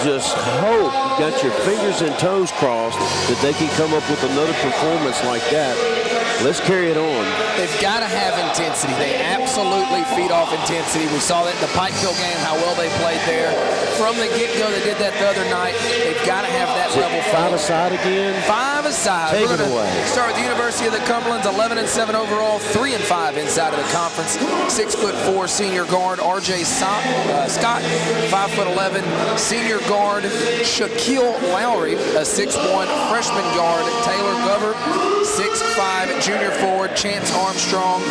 just hope, got your fingers and toes crossed, that they can come up with another performance like that. Let's carry it on. They've got to have intensity. They absolutely feed off intensity. We saw that in the Pikeville game, how well they played there. From the get-go, they did that the other night. They've got to have that level. Five-a-side again? Five-a-side. Take it away. Start with the University of the Cumberlands, 11-7 overall, 3-5 inside of the conference. 6'4" senior guard R.J. Scott, 5'11" senior guard Shaquille Lowry, a 6'1" freshman guard Taylor Glover, 6'5" junior forward Chance Armstrong,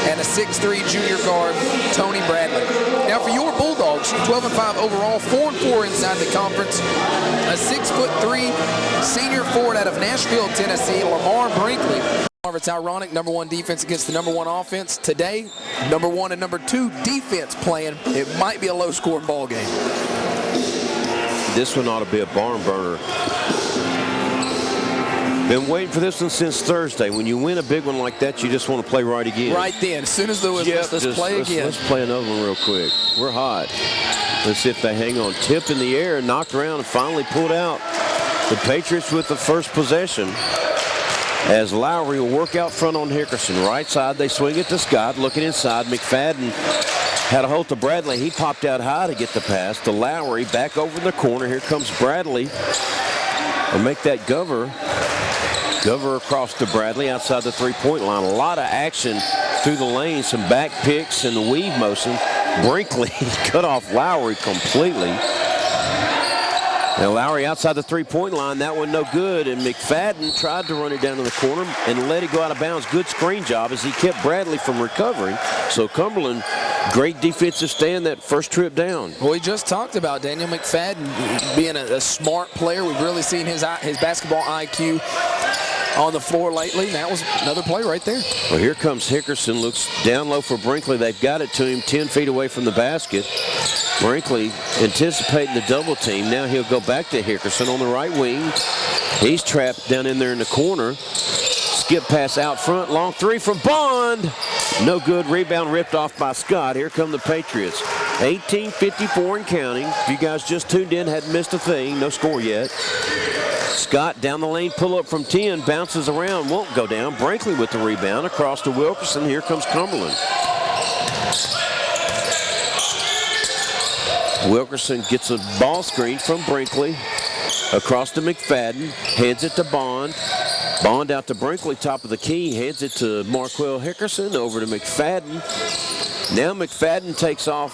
and a 6'3" junior guard Tony Bradley. Now for your Bulldogs, 12-5 overall, 4-4 inside the conference. A 6'3" senior forward out of Nashville, Tennessee, Lamar Brinkley. It's ironic, #1 defense against the #1 offense. Today, #1 and #2 defense playing. It might be a low-scoring ball game. This one ought to be a barn burner. Been waiting for this one since Thursday. When you win a big one like that, you just want to play right again. Right then. As soon as there was, let's play again. Let's play another one real quick. We're hot. Let's see if they hang on. Tip in the air, knocked around, and finally pulled out. The Patriots with the first possession. As Lowry will work out front on Hickerson. Right side, they swing it to Scott. Looking inside, McFadden had a hold to Bradley. He popped out high to get the pass to Lowry. Back over in the corner. Here comes Bradley. Will make that Gover across to Bradley outside the three-point line. A lot of action through the lane. Some back picks and the weave motion. Brinkley cut off Lowry completely. Now Lowry outside the three-point line. That one no good. And McFadden tried to run it down to the corner and let it go out of bounds. Good screen job as he kept Bradley from recovering. So Cumberland, great defensive stand that first trip down. Well, we just talked about Daniel McFadden being a smart player. We've really seen his basketball IQ on the floor lately. That was another play right there. Well, here comes Hickerson. Looks down low for Brinkley. They've got it to him 10 feet away from the basket. Brinkley anticipating the double team. Now he'll go back to Hickerson on the right wing. He's trapped down in there in the corner. Skip pass out front. Long three from Bond. No good. Rebound ripped off by Scott. Here come the Patriots. 18:54 and counting. If you guys just tuned in, hadn't missed a thing. No score yet. Scott down the lane, pull up from 10, bounces around, won't go down. Brinkley with the rebound across to Wilkerson. Here comes Cumberland. Wilkerson gets a ball screen from Brinkley. Across to McFadden, hands it to Bond. Bond out to Brinkley, top of the key, hands it to Marquell Hickerson, over to McFadden. Now McFadden takes off,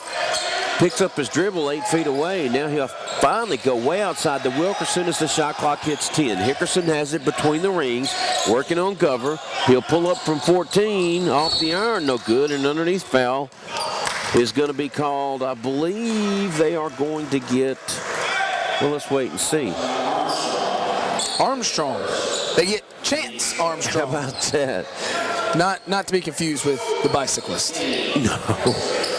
picks up his dribble 8 feet away. Now he'll finally go way outside to Wilkerson as the shot clock hits 10. Hickerson has it between the rings, working on Gover. He'll pull up from 14, off the iron, no good, and underneath foul is going to be called. I believe they are going to get, well, let's wait and see. Armstrong. They get Chance Armstrong. How about that? Not to be confused with the bicyclist. No.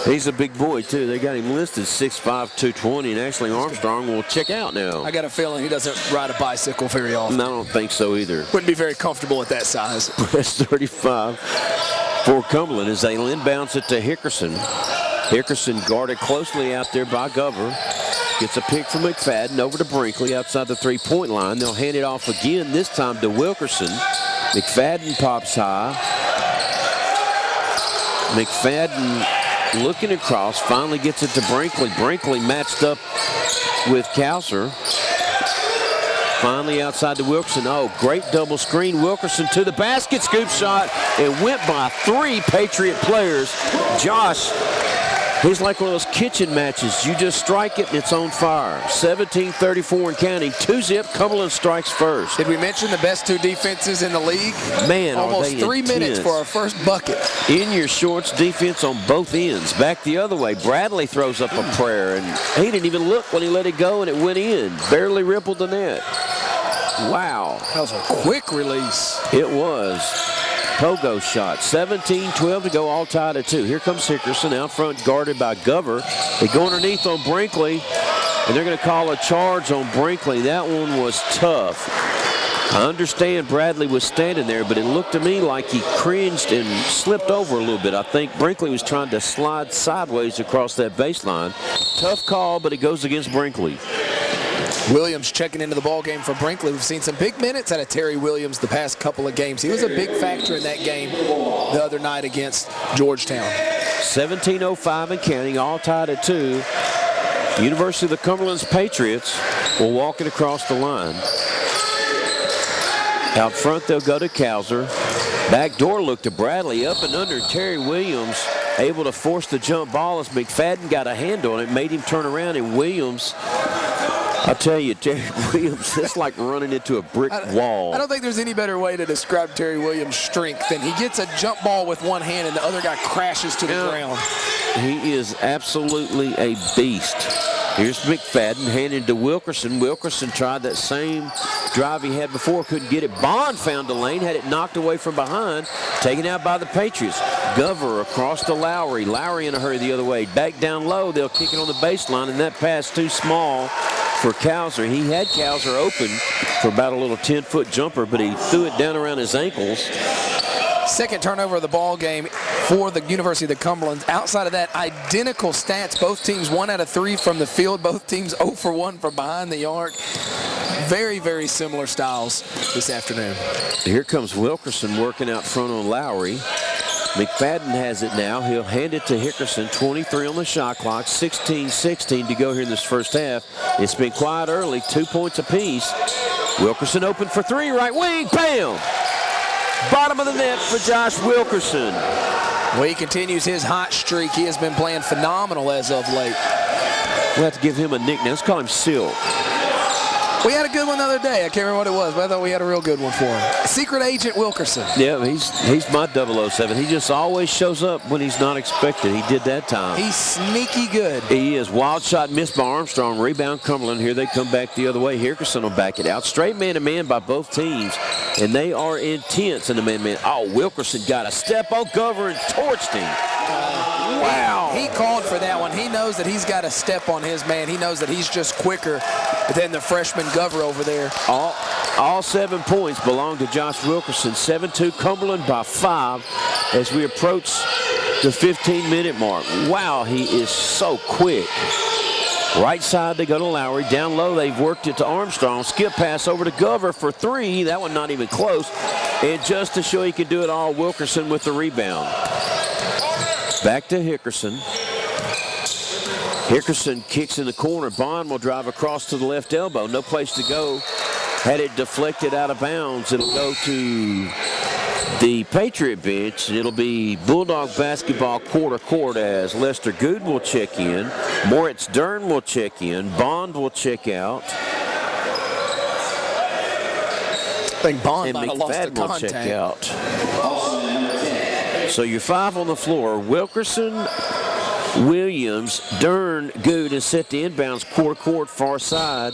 He's a big boy, too. They got him listed 6'5", 220, and actually Armstrong will check out now. I got a feeling he doesn't ride a bicycle very often. No, I don't think so either. Wouldn't be very comfortable at that size. That's 35 for Cumberland as they inbounds it to Hickerson. Hickerson guarded closely out there by Gover. Gets a pick from McFadden over to Brinkley outside the three-point line. They'll hand it off again, this time to Wilkerson. McFadden pops high. McFadden looking across, finally gets it to Brinkley. Brinkley matched up with Kauser. Finally outside to Wilkerson. Oh, great double screen. Wilkerson to the basket, scoop shot. It went by 3 Patriot players. Josh, he's like one of those kitchen matches. You just strike it and it's on fire. 17-34 and counting. 2-zip, Cumberland strikes first. Did we mention the best 2 defenses in the league? Man, almost 3 minutes for our first bucket. In your shorts, defense on both ends. Back the other way. Bradley throws up a prayer, and he didn't even look when he let it go, and it went in. Barely rippled the net. Wow. That was a quick release. It was. Pogo shot. 17-12 to go, all tied at 2. Here comes Hickerson out front, guarded by Gover. They go underneath on Brinkley, and they're going to call a charge on Brinkley. That one was tough. I understand Bradley was standing there, but it looked to me like he cringed and slipped over a little bit. I think Brinkley was trying to slide sideways across that baseline. Tough call, but it goes against Brinkley. Williams checking into the ball game for Brinkley. We've seen some big minutes out of Terry Williams the past couple of games. He was a big factor in that game the other night against Georgetown. 17:05 and counting, all tied at 2. University of the Cumberland's Patriots will walk it across the line. Out front, they'll go to Cowser. Backdoor look to Bradley, up and under. Terry Williams able to force the jump ball as McFadden got a hand on it, made him turn around, and Williams, I'll tell you, Terry Williams, it's like running into a brick wall. I don't think there's any better way to describe Terry Williams' strength than he gets a jump ball with one hand and the other guy crashes to the ground. He is absolutely a beast. Here's McFadden handed to Wilkerson. Wilkerson tried that same drive he had before, couldn't get it. Bond found the lane, had it knocked away from behind, taken out by the Patriots. Gover across to Lowry. Lowry in a hurry the other way. Back down low, they'll kick it on the baseline, and that pass too small for Cowser. He had Cowser open for about a little 10-foot jumper, but he threw it down around his ankles. Second turnover of the ball game for the University of the Cumberland. Outside of that, identical stats. Both teams 1 out of 3 from the field. Both teams 0 for 1 from behind the arc. Very, very similar styles this afternoon. Here comes Wilkerson working out front on Lowry. McFadden has it now. He'll hand it to Hickerson. 23 on the shot clock. 16-16 to go here in this first half. It's been quiet early. 2 points apiece. Wilkerson open for 3. Right wing. Bam! Bottom of the net for Josh Wilkerson. Well, he continues his hot streak. He has been playing phenomenal as of late. We'll have to give him a nickname. Let's call him Silk. We had a good one the other day. I can't remember what it was, but I thought we had a real good one for him. Secret Agent Wilkerson. Yeah, he's my 007. He just always shows up when he's not expected. He did that time. He's sneaky good. He is. Wild shot missed by Armstrong. Rebound Cumberland. Here they come back the other way. Hickerson will back it out. Straight man-to-man by both teams, and they are intense in the man-to-man. Oh, Wilkerson got a step on Gover and torched him. Wow. He called for that one. He knows that he's got a step on his man. He knows that he's just quicker than the freshman Gover over there. All 7 points belong to Josh Wilkerson. 7-2 Cumberland by 5 as we approach the 15-minute mark. Wow, he is so quick. Right side, they go to Lowry. Down low, they've worked it to Armstrong. Skip pass over to Gover for 3. That one not even close. And just to show he can do it all, Wilkerson with the rebound. Back to Hickerson. Hickerson kicks in the corner. Bond will drive across to the left elbow. No place to go. Had it deflected out of bounds. It'll go to the Patriot bench. It'll be Bulldog basketball quarter court as Lester Good will check in. Moritz Dern will check in. Bond will check out. I think Bond might have lost the contact. Check out. So you're 5 on the floor. Wilkerson, Williams, Dern, Good is set to inbounds quarter court far side.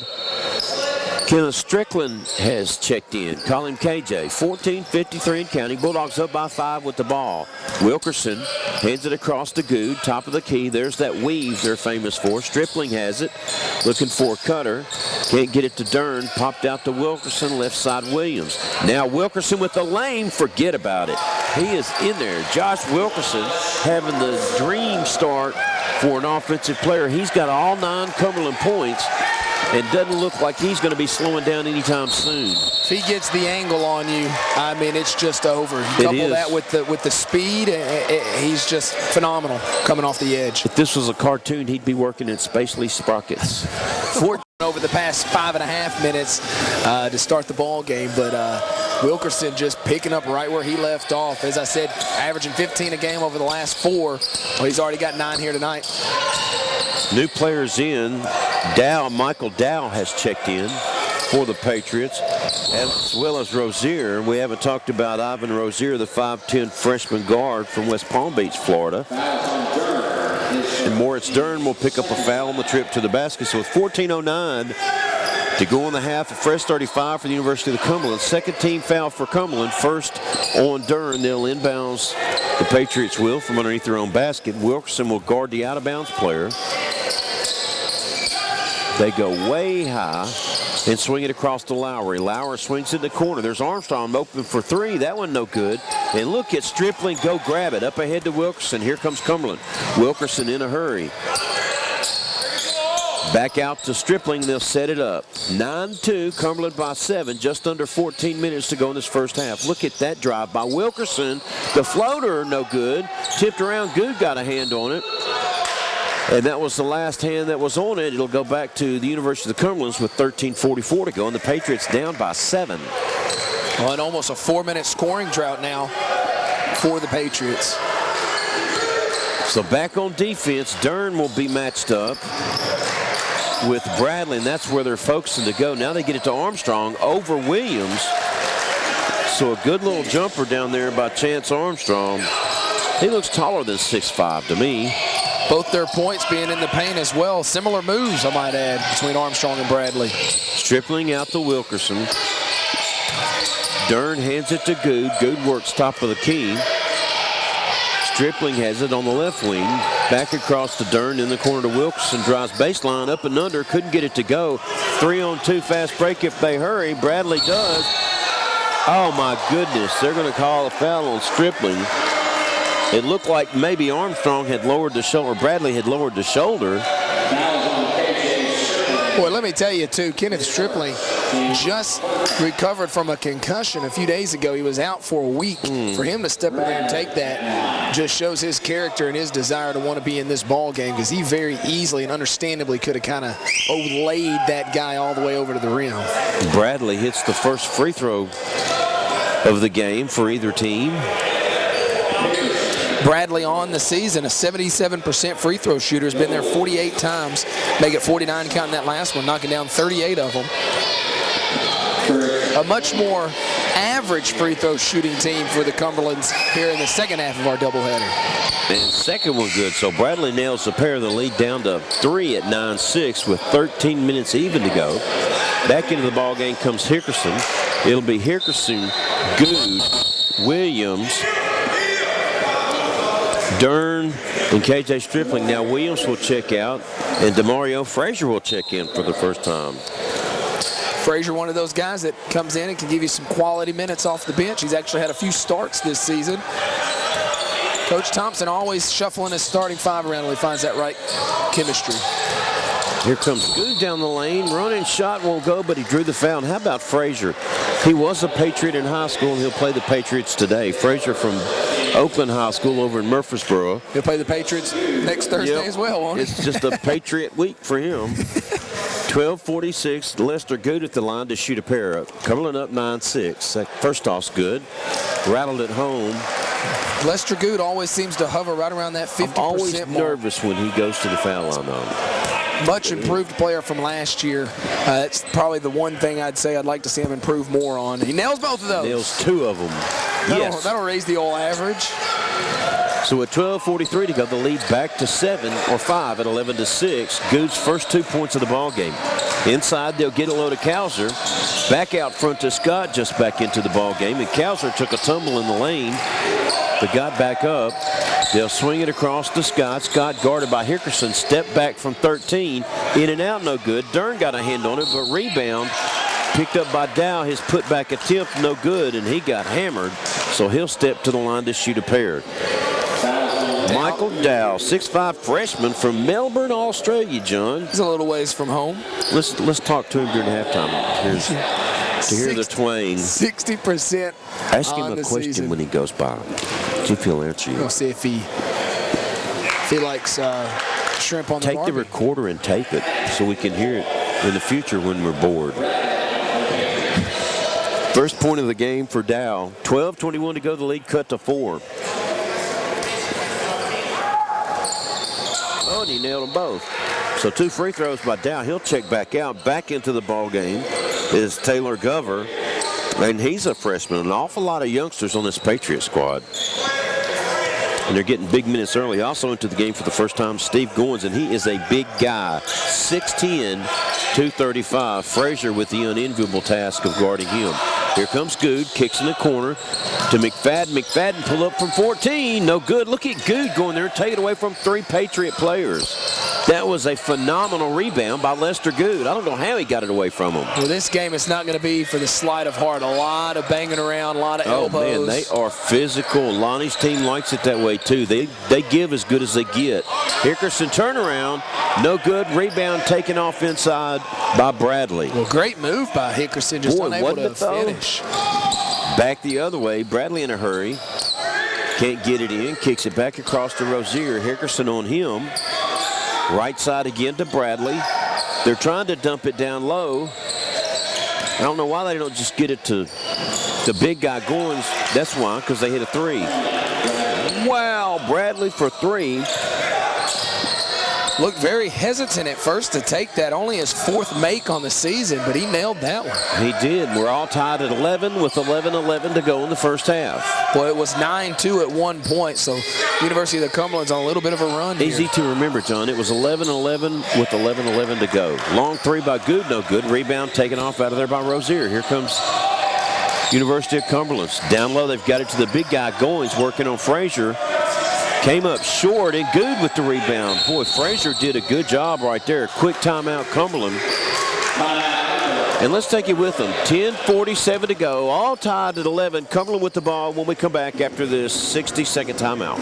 Kenneth Strickland has checked in. Call him KJ. 14:53 and counting. Bulldogs up by 5 with the ball. Wilkerson hands it across to Good. Top of the key. There's that weave they're famous for. Stripling has it. Looking for Cutter. Can't get it to Dern. Popped out to Wilkerson. Left side Williams. Now Wilkerson with the lane. Forget about it. He is in there. Josh Wilkerson having the dream start for an offensive player. He's got all 9 Cumberland points. And doesn't look like he's going to be slowing down anytime soon. If he gets the angle on you, I mean, it's just over. You couple that with the speed, he's just phenomenal coming off the edge. If this was a cartoon, he'd be working in Spacely Sprockets. 14 over the past 5.5 minutes to start the ball game, but Wilkerson just picking up right where he left off. As I said, averaging 15 a game over the last 4. Well, he's already got 9 here tonight. New players in. Michael Dow has checked in for the Patriots, as well as Rozier. We haven't talked about Ivan Rozier, the 5'10 freshman guard from West Palm Beach, Florida. And Moritz Dern will pick up a foul on the trip to the basket. So with 14:09 to go on the half, a fresh 35 for the University of the Cumberland. Second team foul for Cumberland. First on Dern. They'll inbounds. The Patriots will from underneath their own basket. Wilkerson will guard the out-of-bounds player. They go way high and swing it across to Lowry. Lowry swings it in the corner. There's Armstrong open for 3. That one no good. And look at Stripling go grab it. Up ahead to Wilkerson. Here comes Cumberland. Wilkerson in a hurry. Back out to Stripling. They'll set it up. 9-2, Cumberland by 7. Just under 14 minutes to go in this first half. Look at that drive by Wilkerson. The floater, no good. Tipped around. Good got a hand on it. And that was the last hand that was on it. It'll go back to the University of the Cumberlands with 13:44 to go. And the Patriots down by 7. Well, and almost a 4-minute scoring drought now for the Patriots. So back on defense, Dern will be matched up with Bradley, and that's where they're focusing to go. Now they get it to Armstrong over Williams. So a good little jumper down there by Chance Armstrong. He looks taller than 6'5" to me. Both their points being in the paint as well. Similar moves, I might add, between Armstrong and Bradley. Stripling out to Wilkerson. Dern hands it to Good. Good works top of the key. Stripling has it on the left wing. Back across to Dern in the corner to Wilkerson. Drives baseline up and under. Couldn't get it to go. 3-on-2 fast break if they hurry. Bradley does. Oh my goodness. They're going to call a foul on Stripling. It looked like maybe Armstrong had lowered the shoulder. Bradley had lowered the shoulder. Boy, let me tell you, too, Kenneth Stripling just recovered from a concussion a few days ago. He was out for a week. For him to step in there and take that just shows his character and his desire to want to be in this ball game, because he very easily and understandably could have kind of laid that guy all the way over to the rim. Bradley hits the first free throw of the game for either team. Bradley on the season, a 77% free throw shooter, has been there 48 times, make it 49 counting that last one, knocking down 38 of them. A much more average free throw shooting team for the Cumberlands here in the second half of our doubleheader. And second one good, so Bradley nails the pair of the lead down to 3 at 9-6 with 13 minutes even to go. Back into the ball game comes Hickerson. It'll be Hickerson, Good, Williams, Dern, and KJ Stripling. Now Williams will check out, and DeMario Frazier will check in for the first time. Frazier, one of those guys that comes in and can give you some quality minutes off the bench. He's actually had a few starts this season. Coach Thompson always shuffling his starting five around when he finds that right chemistry. Here comes Good down the lane. Running shot won't go, but he drew the foul. And how about Frazier? He was a Patriot in high school, and he'll play the Patriots today. Frazier from Oakland High School over in Murfreesboro. He'll play the Patriots next Thursday as well, won't he? It's just a Patriot week for him. 12:46, Lester Good at the line to shoot a pair up. Cumberland up 9-6. First toss Good. Rattled it home. Lester Good always seems to hover right around that 50% I'm always mark. nervous when he goes to the foul line, though. Much improved player from last year. That's probably the one thing I'd say I'd like to see him improve more on. He nails both of those. Nails 2 of them. Yes. That'll raise the old average. So at 12:43 to go, the lead back to 7 or 5 at 11-6. Good's first 2 points of the ball game. Inside, they'll get a load of Cowser. Back out front to Scott, just back into the ball game. And Cowser took a tumble in the lane, but got back up. They'll swing it across to Scott. Scott guarded by Hickerson. Step back from 13. In and out, no good. Dern got a hand on it, but rebound picked up by Dow. His putback attempt, no good, and he got hammered. So he'll step to the line to shoot a pair. Michael Dow, 6'5" freshman from Melbourne, Australia, John. He's a little ways from home. Let's talk to him during halftime. To hear the twang. 60% Ask him on a the question season. when he goes by. See if he'll answer you. We'll see if he likes shrimp on the Take barbie. the recorder and tape it so we can hear it in the future when we're bored. First point of the game for Dow. 12:21 to go. The lead cut to 4. Oh, and he nailed them both. So 2 free throws by Dow. He'll check back out. Back into the ball game is Taylor Gover. And he's a freshman. An awful lot of youngsters on this Patriot squad. And they're getting big minutes early. Also into the game for the first time, Steve Goins, and he is a big guy. 6'10", 235. Frazier with the unenviable task of guarding him. Here comes Good, kicks in the corner to McFadden. McFadden pull up from 14. No good. Look at Good going there and take it away from 3 Patriot players. That was a phenomenal rebound by Lester Good. I don't know how he got it away from him. Well, this game is not going to be for the sleight of heart. A lot of banging around, a lot of elbows. Oh, man, they are physical. Lonnie's team likes it that way, too. They give as good as they get. Wilkerson turnaround. No good. Rebound taken off inside by Bradley. Well, great move by Wilkerson, just unable to finish. Back the other way. Bradley in a hurry. Can't get it in. Kicks it back across to Rozier. Wilkerson on him. Right side again to Bradley. They're trying to dump it down low. I don't know why they don't just get it to the big guy Goins. That's why, because they hit a three. Wow, Bradley for three. Looked very hesitant at first to take that. Only his 4th make on the season, but he nailed that one. He did. We're all tied at 11 with 11:11 to go in the first half. Well, it was 9-2 at one point, so University of the Cumberland's on a little bit of a run here. Easy to remember, John. It was 11-11 with 11:11 to go. Long three by Good, no good. Rebound taken off out of there by Rozier. Here comes University of Cumberland. Down low, they've got it to the big guy Goins working on Frazier. Came up short and Good with the rebound. Boy, Frazier did a good job right there. Quick timeout, Cumberland. And let's take it with them. 10:47 to go. All tied at 11. Cumberland with the ball when we come back after this 60-second timeout.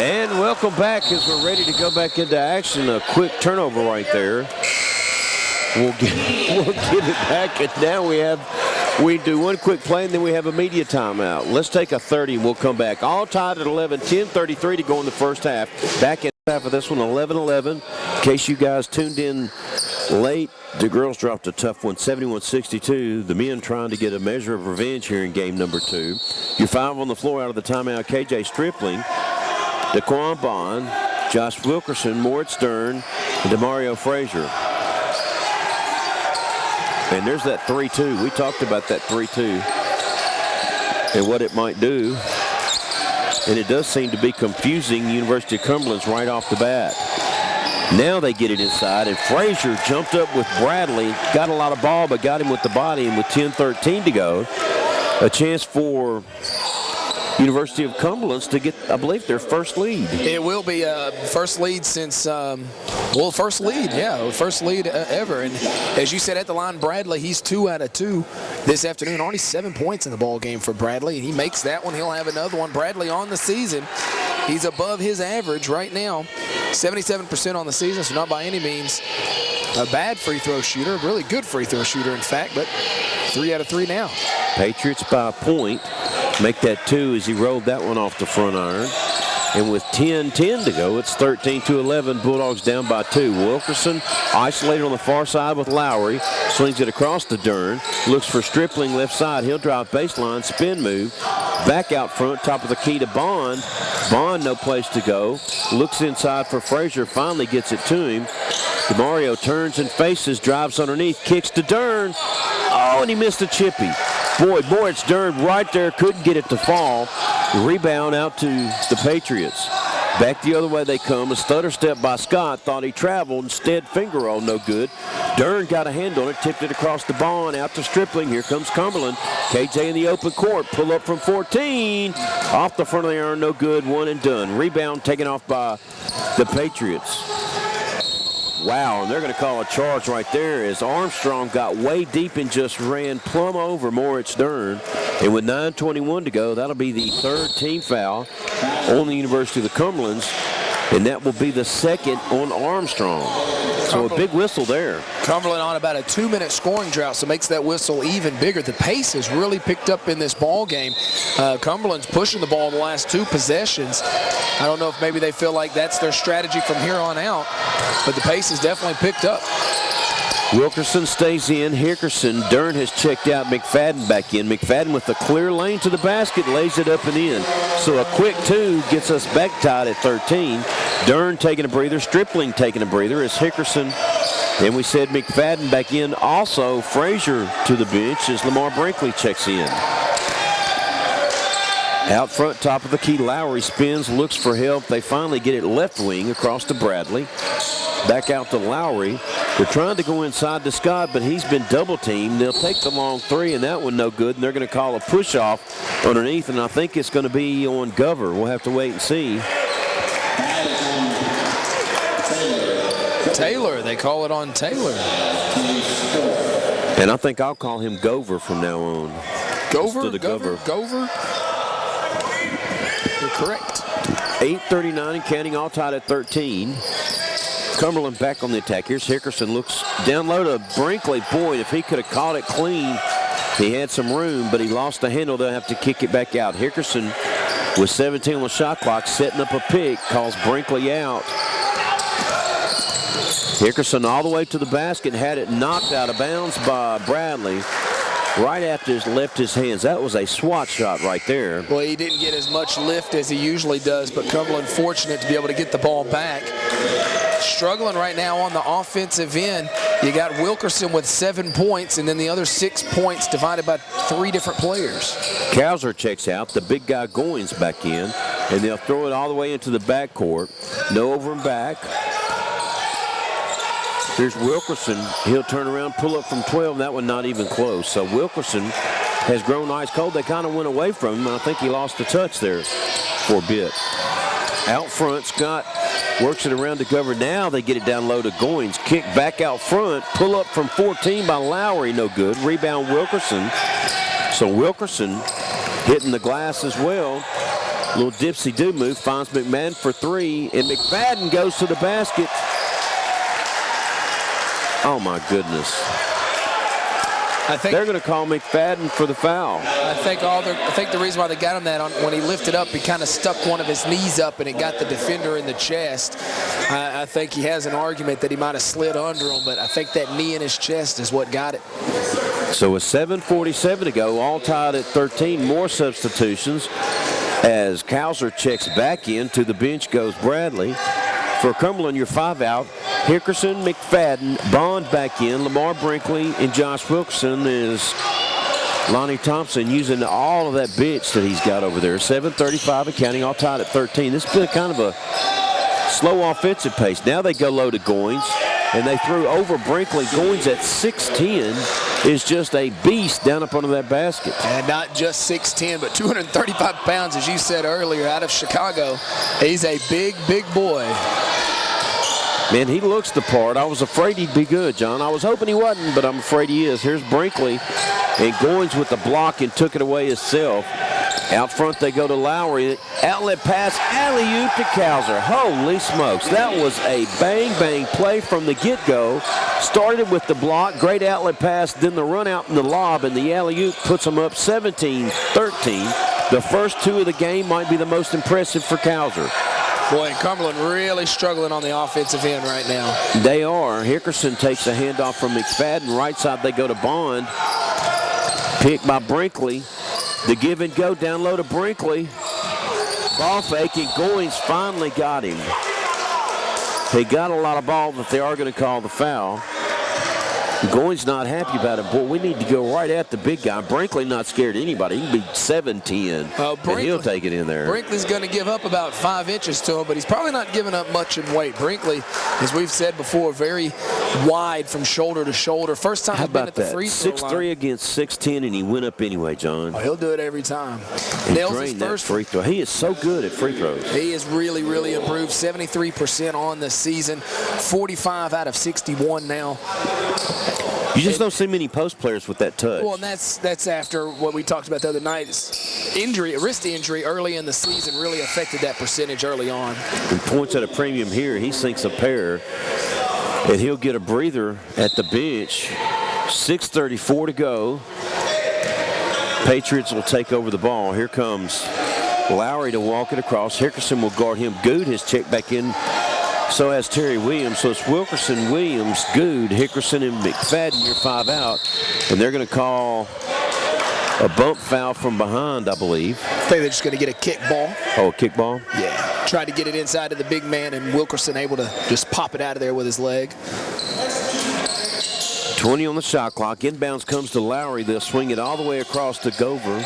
And welcome back as we're ready to go back into action. A quick turnover right there. We'll get it back, and now we do one quick play, and then we have a media timeout. Let's take a 30, and we'll come back. All tied at 11, 10:33 to go in the first half. Back in half of this one, 11-11. In case you guys tuned in late, the girls dropped a tough one, 71-62. The men trying to get a measure of revenge here in game number 2. Your 5 on the floor out of the timeout, KJ Stripling, Daquan Bond, Josh Wilkerson, Moritz Stern, and DeMario Frazier. And there's that 3-2. We talked about that 3-2 and what it might do. And it does seem to be confusing University of Cumberland's right off the bat. Now they get it inside, and Frazier jumped up with Bradley, got a lot of ball, but got him with the body, and with 10:13 to go, a chance for University of Cumberland to get, I believe, their first lead. It will be first lead since, first lead ever. And as you said at the line, Bradley, he's 2 out of 2 this afternoon. Already 7 points in the ball game for Bradley, and he makes that one. He'll have another one. Bradley on the season, he's above his average right now, 77% on the season, so not by any means a bad free throw shooter, a really good free throw shooter, in fact, but 3 out of 3 now. Patriots by a point. Make that 2 as he rolled that one off the front iron. And with 10:10 to go, it's 13-11. Bulldogs down by 2. Wilkerson isolated on the far side with Lowry. Swings it across to Dern. Looks for Stripling left side. He'll drive baseline, spin move. Back out front, top of the key to Bond. Bond, no place to go. Looks inside for Frazier. Finally gets it to him. DeMario turns and faces, drives underneath, kicks to Dern. Oh, and he missed a chippy. Boy, Moritz Dern right there, couldn't get it to fall. Rebound out to the Patriots. Back the other way they come. A stutter step by Scott. Thought he traveled. Instead, finger roll, no good. Dern got a hand on it, tipped it across the Bond, out to Stripling. Here comes Cumberland. KJ in the open court. Pull up from 14. Off the front of the iron, no good. One and done. Rebound taken off by the Patriots. Wow, and they're going to call a charge right there as Armstrong got way deep and just ran plumb over Moritz Dern. And with 9:21 to go, that'll be the 3rd team foul on the University of the Cumberlands, and that will be the 2nd on Armstrong. So a big whistle there. Cumberland on about a 2-minute scoring drought, so makes that whistle even bigger. The pace has really picked up in this ball game. Cumberland's pushing the ball in the last 2 possessions. I don't know if maybe they feel like that's their strategy from here on out, but the pace has definitely picked up. Wilkerson stays in. Hickerson. Dern has checked out. McFadden back in. McFadden with a clear lane to the basket, lays it up and in. So a quick 2 gets us back tied at 13. Dern taking a breather. Stripling taking a breather as Hickerson. Then we said McFadden back in. Also, Frazier to the bench as Lamar Brinkley checks in. Out front, top of the key, Lowry spins, looks for help. They finally get it left wing across to Bradley. Back out to Lowry. They're trying to go inside to Scott, but he's been double-teamed. They'll take the long 3, and that one no good, and they're going to call a push-off underneath, and I think it's going to be on Gover. We'll have to wait and see. Taylor, they call it on Taylor. And I think I'll call him Gover from now on. Gover? Gover? You're correct. 8:39 and counting, all tied at 13. Cumberland back on the attack. Here's Hickerson, looks down low to Brinkley. Boy, if he could have caught it clean, he had some room, but he lost the handle. They'll have to kick it back out. Hickerson with 17 on the shot clock, setting up a pick, calls Brinkley out. Hickerson all the way to the basket, had it knocked out of bounds by Bradley. Right after it left his hands. That was a swat shot right there. Well, he didn't get as much lift as he usually does, but Cumberland fortunate to be able to get the ball back. Struggling right now on the offensive end. You got Wilkerson with 7 points, and then the other 6 points divided by 3 different players. Kauser checks out. The big guy Goins back in, and they'll throw it all the way into the backcourt. No over and back. Here's Wilkerson. He'll turn around, pull up from 12. That one not even close. So Wilkerson has grown ice cold. They kind of went away from him, and I think he lost the touch there for a bit. Out front, Scott works it around to Gover. Now they get it down low to Goins. Kick back out front. Pull up from 14 by Lowry. No good. Rebound Wilkerson. So Wilkerson hitting the glass as well. Little dipsy-do move. Finds McMahon for 3. And McFadden goes to the basket. Oh, my goodness. I think they're going to call McFadden for the foul. I think the reason why they got him that when he lifted up, he kind of stuck one of his knees up and it got the defender in the chest. I think he has an argument that he might have slid under him, but I think that knee in his chest is what got it. So with 7:47 to go, all tied at 13. More substitutions as Kauser checks back in. To the bench goes Bradley. For Cumberland, you're 5 out. Hickerson, McFadden, Bond back in. Lamar Brinkley and Josh Wilkerson is Lonnie Thompson using all of that bench that he's got over there. 7:35 and counting, all tied at 13. This has been kind of a slow offensive pace. Now they go low to Goins, and they threw over Brinkley. Goins at 6'10" is just a beast down up under that basket. And not just 6'10", but 235 pounds, as you said earlier, out of Chicago. He's a big, big boy. Man, he looks the part. I was afraid he'd be good, John. I was hoping he wasn't, but I'm afraid he is. Here's Brinkley, and Goins with the block and took it away himself. Out front, they go to Lowry. Outlet pass, alley-oop to Kauser. Holy smokes. That was a bang-bang play from the get-go. Started with the block, great outlet pass, then the run out in the lob, and the alley-oop puts them up 17-13. The first 2 of the game might be the most impressive for Kauser. Boy, and Cumberland really struggling on the offensive end right now. They are. Hickerson takes a handoff from McFadden. Right side, they go to Bond. Picked by Brinkley. The give and go down low to Brinkley. Ball fake, and Goins finally got him. They got a lot of ball, but they are going to call the foul. Goins not happy about it. Boy, we need to go right at the big guy. Brinkley not scared of anybody. He can be 7'10", and he'll take it in there. Brinkley's going to give up about 5 inches to him, but he's probably not giving up much in weight. Brinkley, as we've said before, very wide from shoulder to shoulder. First time he's been at the free throw line. 6'3" against 6'10", and he went up anyway, John. Oh, he'll do it every time. He drained that free throw. He is so good at free throws. He is really, really improved. 73% on the season. 45 out of 61 now. You just don't see many post players with that touch. Well, and that's after what we talked about the other night. Wrist injury early in the season really affected that percentage early on. And points at a premium here. He sinks a pair, and he'll get a breather at the bench. 6:34 to go. Patriots will take over the ball. Here comes Lowry to walk it across. Hickerson will guard him. Good has checked back in So has Terry Williams. So it's Wilkerson, Williams, Good, Hickerson, and McFadden. You're 5 out. And they're going to call a bump foul from behind, I believe. I think they're just going to get a kick ball. Oh, a kick ball? Yeah. Tried to get it inside of the big man, and Wilkerson able to just pop it out of there with his leg. 20 on the shot clock. Inbounds comes to Lowry. They'll swing it all the way across to Gover.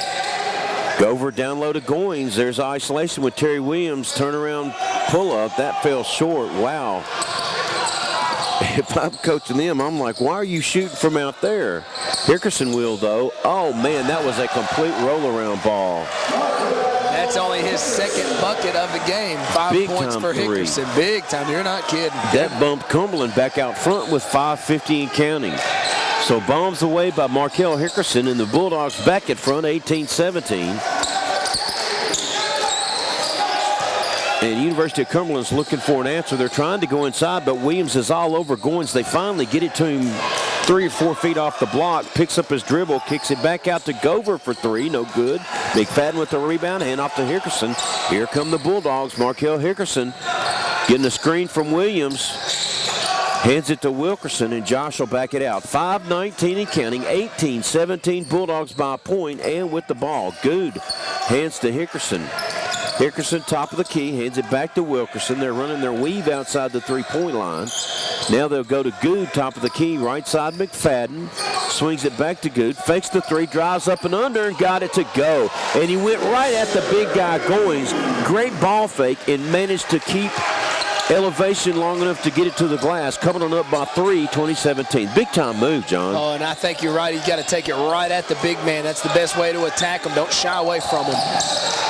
Gover down low to Goins. There's isolation with Terry Williams. Turnaround pull-up. That fell short. Wow. If I'm coaching them, I'm like, why are you shooting from out there? Hickerson will, though. Oh, man, that was a complete roll-around ball. That's only his second bucket of the game. 5 points for Hickerson. Big time. You're not kidding. That bumped Cumberland back out front with 5:50 and counting. So bombs away by Markel Hickerson, and the Bulldogs back at front, 18-17. And University of Cumberland's looking for an answer. They're trying to go inside, but Williams is all over Goins. They finally get it to him 3 or 4 feet off the block, picks up his dribble, kicks it back out to Gover for 3, no good. McFadden with the rebound, hand off to Hickerson. Here come the Bulldogs. Markel Hickerson getting a screen from Williams. Hands it to Wilkerson, and Josh will back it out. 5:19 and counting, 18-17, Bulldogs by a point, and with the ball. Good hands to Hickerson. Hickerson, top of the key, hands it back to Wilkerson. They're running their weave outside the three-point line. Now they'll go to Good, top of the key, right side McFadden. Swings it back to Good, fakes the 3, drives up and under, and got it to go. And he went right at the big guy Goins. Great ball fake, and managed to keep elevation long enough to get it to the glass. Coming on up by 3, 2017. Big time move, John. Oh, and I think you're right. He's got to take it right at the big man. That's the best way to attack him. Don't shy away from him.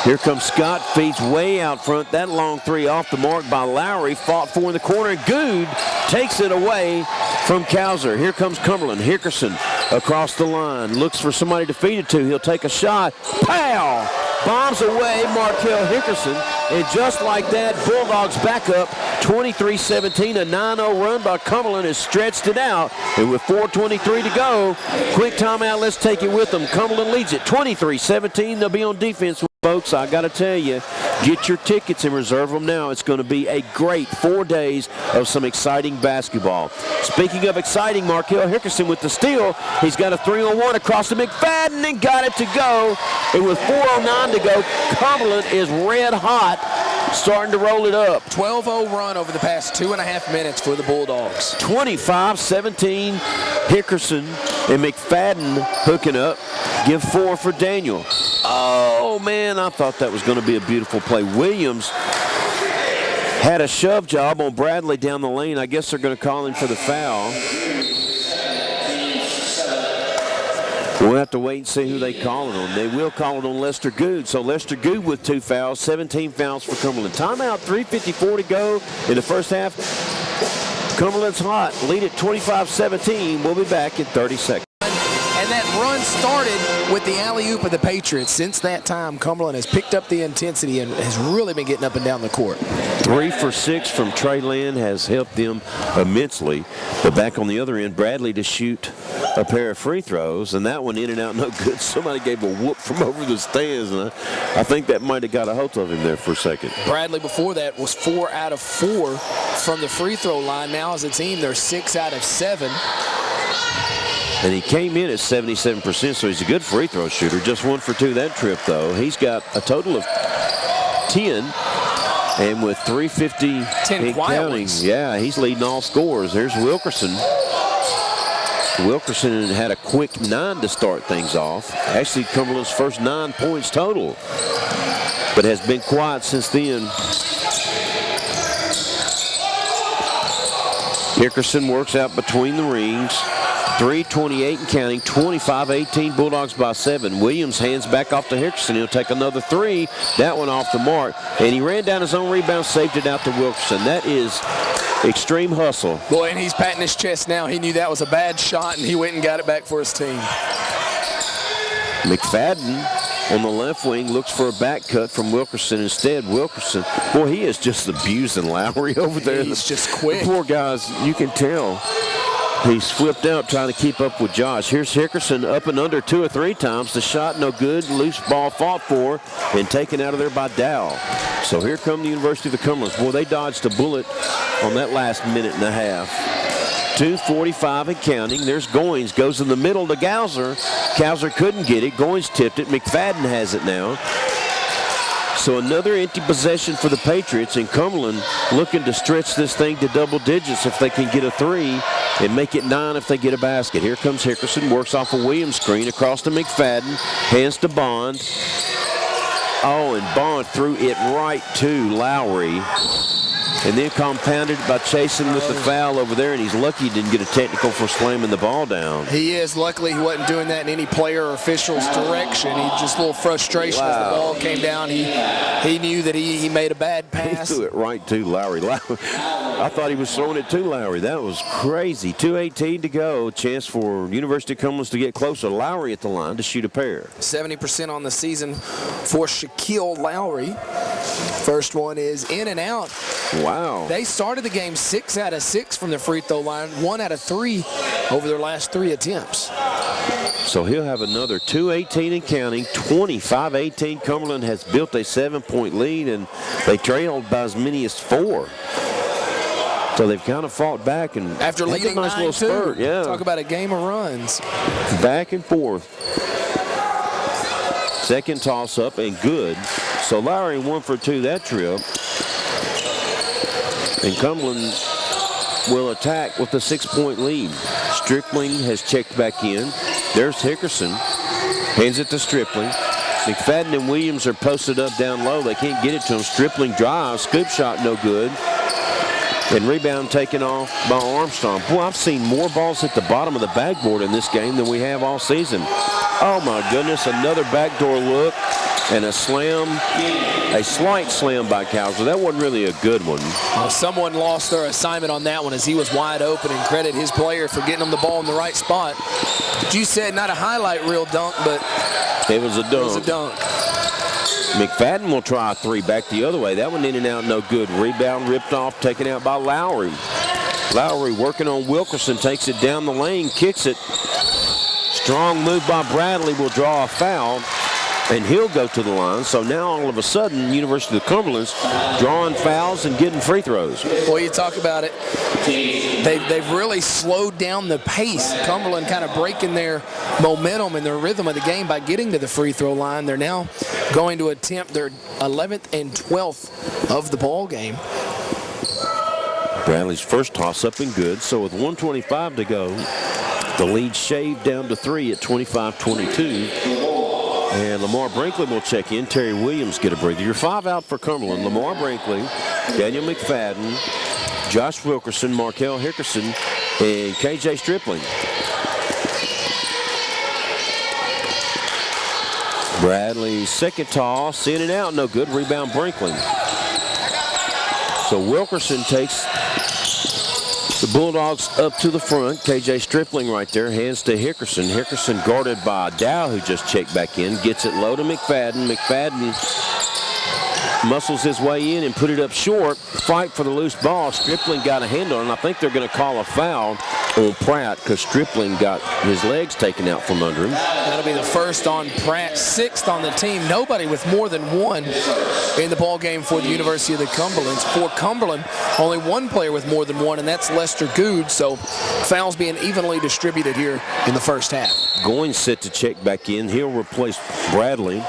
Here comes Scott, feeds way out front. That long 3 off the mark by Lowry. Fought for in the corner. Good takes it away from Cowser. Here comes Cumberland. Hickerson across the line. Looks for somebody to feed it to. He'll take a shot. Pow! Bombs away Markel Hickerson. And just like that, Bulldogs back up 23-17. A 9-0 run by Cumberland has stretched it out. And with 4:23 to go, quick timeout. Let's take it with them. Cumberland leads it 23-17. They'll be on defense. Folks, I got to tell you, get your tickets and reserve them now. It's going to be a great 4 days of some exciting basketball. Speaking of exciting, Markel Hickerson with the steal. He's got a 3-on-1 across to McFadden and got it to go. And with 4:09 to go, Cumberland is red hot, starting to roll it up. 12-0 run over the past 2.5 minutes for the Bulldogs. 25-17, Hickerson and McFadden hooking up. Give 4 for Daniel. Oh, man, I thought that was going to be a beautiful play. Williams had a shove job on Bradley down the lane. I guess they're going to call him for the foul. We'll have to wait and see who they call it on. They will call it on Lester Good. So Lester Good with 2 fouls, 17 fouls for Cumberland. Timeout, 3:54 to go in the first half. Cumberland's hot. Lead at 25-17. We'll be back in 30 seconds. And that run started with the alley-oop of the Patriots. Since that time, Cumberland has picked up the intensity and has really been getting up and down the court. 3 for 6 from Trey Lynn has helped them immensely. But back on the other end, Bradley to shoot a pair of free throws, and that one in and out no good. Somebody gave a whoop from over the stands, and I think that might have got a hold of him there for a second. Bradley before that was 4 out of 4 from the free throw line. Now as a team, they're 6 out of 7. And he came in at 77%, so he's a good free throw shooter. Just 1 for 2 that trip, though. He's got a total of 10. And with 3:50 10 counting, yeah, he's leading all scorers. There's Wilkerson. Wilkerson had a quick 9 to start things off. Actually, Cumberland's first 9 points total, but has been quiet since then. Hickerson works out between the rings. 3:28 and counting, 25-18, Bulldogs by 7. Williams hands back off to Hickerson. He'll take another 3. That one off the mark. And he ran down his own rebound, saved it out to Wilkerson. That is extreme hustle. Boy, and he's patting his chest now. He knew that was a bad shot, and he went and got it back for his team. McFadden on the left wing looks for a back cut from Wilkerson. Instead, Wilkerson, boy, he is just abusing Lowry over there. He's just quick. The poor guys, you can tell. He's flipped out trying to keep up with Josh. Here's Hickerson up and under 2 or 3 times. The shot no good. Loose ball fought for and taken out of there by Dow. So here come the University of the Cumberlands. Boy, they dodged a bullet on that last minute and a half. 2:45 and counting. There's Goins. Goes in the middle to Gauser. Gauser couldn't get it. Goins tipped it. McFadden has it now. So another empty possession for the Patriots, and Cumberland looking to stretch this thing to double digits if they can get a 3 and make it 9 if they get a basket. Here comes Hickerson, works off a Williams screen across to McFadden, hands to Bond. Oh, and Bond threw it right to Lowry. And then compounded by chasing with the foul over there, and he's lucky he didn't get a technical for slamming the ball down. He is. Luckily, he wasn't doing that in any player or official's direction. He just a little frustration as the ball came down. He knew that he made a bad pass. He threw it right to Lowry. I thought he was throwing it to Lowry. That was crazy. 2:18 to go. Chance for University of Cumberland to get closer. Lowry at the line to shoot a pair. 70% on the season for Shaquille Lowry. First one is in and out. Wow. They started the game 6 out of 6 from the free throw line, 1 out of 3 over their last 3 attempts. So he'll have another 2:18 and counting. 25-18. Cumberland has built a 7-point lead, and they trailed by as many as 4. So they've kind of fought back and after had leading a nice 9-2. little spurt. Yeah. Talk about a game of runs. Back and forth. Second toss up and good. So Lowry 1 for 2 that trip. And Cumberland will attack with a 6-point lead. Stripling has checked back in. There's Hickerson. Hands it to Stripling. McFadden and Williams are posted up down low. They can't get it to him. Stripling drives. Scoop shot no good. And rebound taken off by Armstrong. Boy, I've seen more balls hit the bottom of the backboard in this game than we have all season. Oh, my goodness. Another backdoor look and a slam. A slight slam by Cowser. That wasn't really a good one. Well, someone lost their assignment on that one as he was wide open, and credit his player for getting him the ball in the right spot. But you said not a highlight reel dunk, but it was a dunk. It was a dunk. McFadden will try a 3 back the other way. That one in and out, no good. Rebound ripped off, taken out by Lowry. Lowry working on Wilkerson, takes it down the lane, kicks it. Strong move by Bradley, will draw a foul, and he'll go to the line. So now all of a sudden, University of Cumberland's drawing fouls and getting free throws. Boy, you talk about it. They've really slowed down the pace. Cumberland kind of breaking their momentum and their rhythm of the game by getting to the free throw line. They're now going to attempt their 11th and 12th of the ball game. Bradley's first toss up and good. So with 1:25 to go, the lead shaved down to 3 at 25-22. And Lamar Brinkley will check in. Terry Williams get a breather. You're 5 out for Cumberland. Lamar Brinkley, Daniel McFadden, Josh Wilkerson, Markel Hickerson, and KJ Stripling. Bradley's second toss, in and out, no good. Rebound Brinkley. So Wilkerson takes the Bulldogs up to the front. KJ Stripling right there, hands to Hickerson. Hickerson guarded by Dow, who just checked back in. Gets it low to McFadden. McFadden muscles his way in and put it up short. Fight for the loose ball. Stripling got a hand on it, and I think they're going to call a foul on Pratt because Stripling got his legs taken out from under him. That'll be the first on Pratt, 6th on the team. Nobody with more than 1 in the ball game for the University of the Cumberlands. For Cumberland, only 1 player with more than 1, and that's Lester Good. So fouls being evenly distributed here in the first half. Going set to check back in. He'll replace Bradley.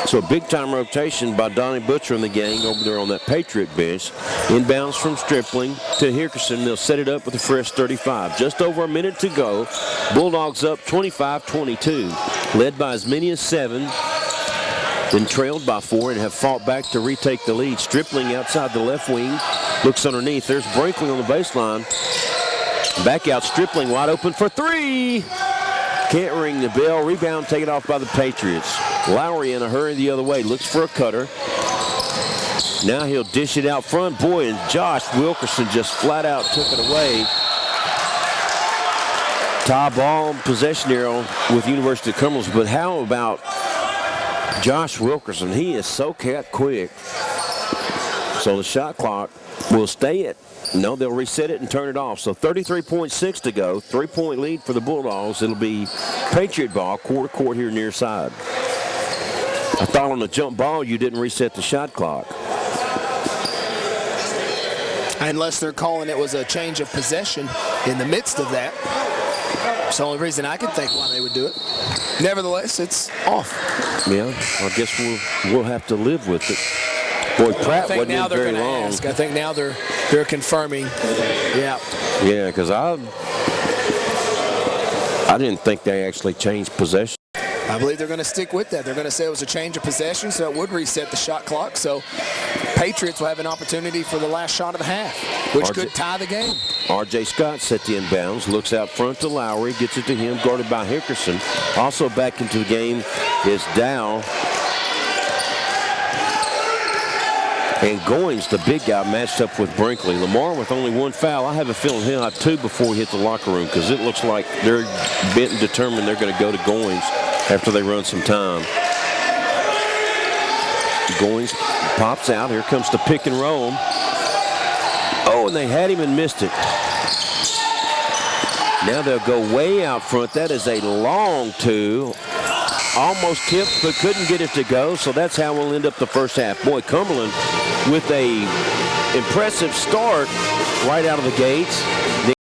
So a big-time rotation by Donnie Butcher and the gang over there on that Patriot bench. Inbounds from Stripling to Hickerson. They'll set it up with a fresh 35. Just over a minute to go. Bulldogs up 25-22. Led by as many as 7. Then trailed by 4 and have fought back to retake the lead. Stripling outside the left wing. Looks underneath. There's Brinkley on the baseline. Back out. Stripling wide open for 3. Can't ring the bell. Rebound taken off by the Patriots. Lowry in a hurry the other way. Looks for a cutter. Now he'll dish it out front. Boy, and Josh Wilkerson just flat out took it away. Tie ball possession arrow with University of Cumberland. But how about Josh Wilkerson? He is so quick. So the shot clock will stay at, no, they'll reset it and turn it off. So 33.6 to go. 3-point lead for the Bulldogs. It'll be Patriot ball, quarter court here near side. I thought on the jump ball you didn't reset the shot clock. Unless they're calling it was a change of possession in the midst of that. It's the only reason I could think why they would do it. Nevertheless, it's off. Yeah, I guess we'll have to live with it. Boy, Pratt wasn't in very long. I think now they're confirming. Yeah. Yeah, because I didn't think they actually changed possession. I believe they're going to stick with that. They're going to say it was a change of possession, so it would reset the shot clock. So Patriots will have an opportunity for the last shot of the half, which could tie the game. R.J. Scott set the inbounds, looks out front to Lowry, gets it to him, guarded by Wilkerson. Also back into the game is Dow. And Goins, the big guy, matched up with Brinkley. Lamar with only one foul. I have a feeling he'll have two before he hits the locker room because it looks like they're bent and determined they're going to go to Goins after they run some time. Goins pops out. Here comes the pick and roll. Oh, and they had him and missed it. Now they'll go way out front. That is a long two. Almost tipped, but couldn't get it to go. So that's how we'll end up the first half. Boy, Cumberland with a impressive start right out of the gates.